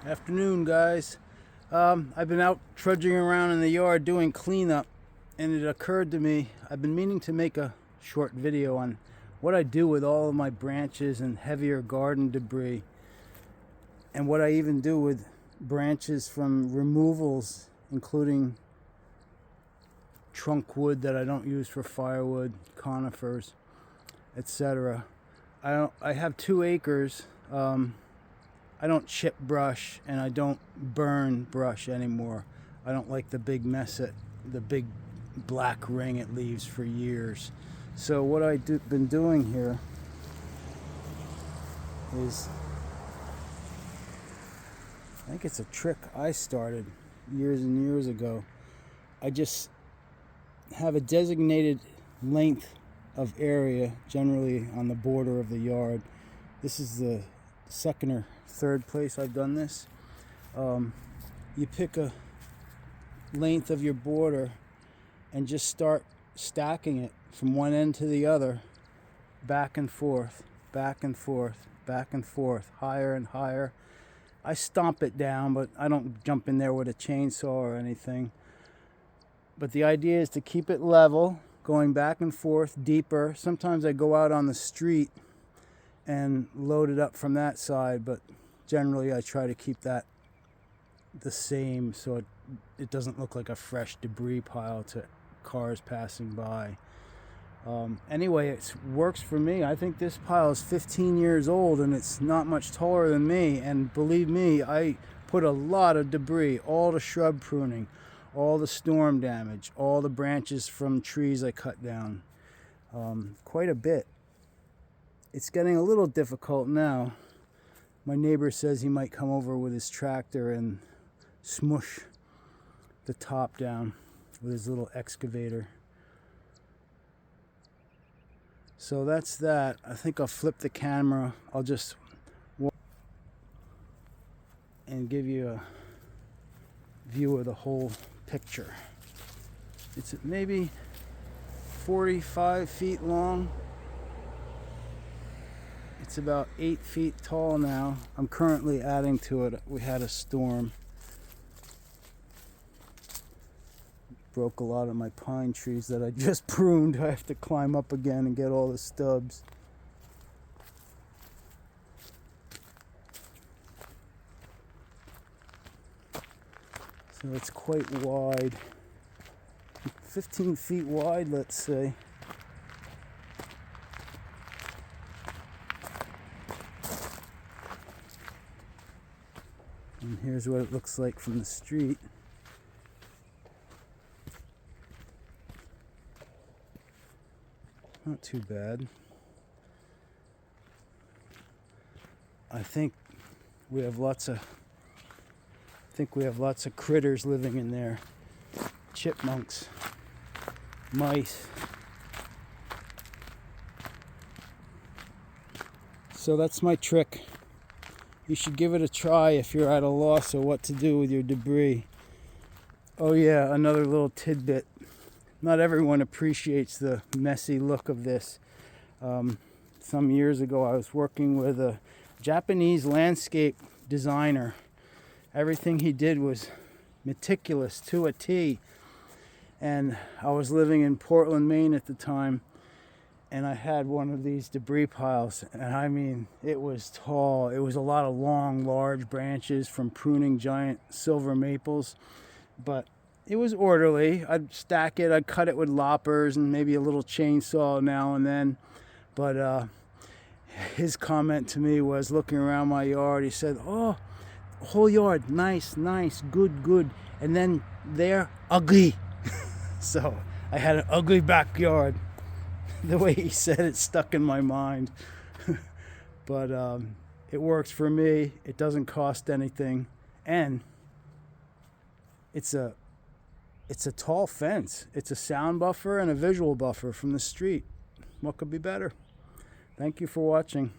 Afternoon, guys. I've been out trudging around in the yard doing cleanup, and it occurred to me I've been meaning to make a short video on what I do with all of my branches and heavier garden debris, and what I even do with branches from removals, including trunk wood that I don't use for firewood, conifers, etc. I have 2 acres. I don't chip brush and I don't burn brush anymore. I don't like the big the big black ring it leaves for years. So what I've been doing here is, I think it's a trick I started years and years ago. I just have a designated length of area, generally on the border of the yard. This is the second or third place I've done this. You pick a length of your border and just start stacking it from one end to the other, back and forth, back and forth, back and forth, higher and higher. I stomp it down, but I don't jump in there with a chainsaw or anything. But the idea is to keep it level, going back and forth, deeper. Sometimes I go out on the street and load it up from that side, but generally I try to keep that the same so it doesn't look like a fresh debris pile to cars passing by. Anyway, it works for me. I think this pile is 15 years old and it's not much taller than me, and believe me, I put a lot of debris, all the shrub pruning, all the storm damage, all the branches from trees I cut down, quite a bit. It's getting a little difficult now. My neighbor says he might come over with his tractor and smush the top down with his little excavator. So that's that. I think I'll flip the camera. I'll just walk and give you a view of the whole picture. It's maybe 45 feet long. It's about 8 feet tall now. I'm currently adding to it. We had a storm. Broke a lot of my pine trees that I just pruned. I have to climb up again and get all the stubs. So it's quite wide. 15 feet wide, let's say. And here's what it looks like from the street. Not too bad. I think we have lots of critters living in there. Chipmunks, mice. So that's my trick. You should give it a try if you're at a loss of what to do with your debris. Oh yeah, another little tidbit. Not everyone appreciates the messy look of this. Some years ago I was working with a Japanese landscape designer. Everything he did was meticulous to a T. And I was living in Portland, Maine at the time. And I had one of these debris piles, and I mean, it was tall. It was a lot of long, large branches from pruning giant silver maples, but it was orderly. I'd stack it, I'd cut it with loppers and maybe a little chainsaw now and then. But his comment to me was, looking around my yard, he said, "Oh, whole yard, nice, nice, good, good. And then they're ugly." So I had an ugly backyard. The way he said it stuck in my mind. But it works for me. It doesn't cost anything, and it's a tall fence. It's a sound buffer and a visual buffer from the street. What could be better? Thank you for watching.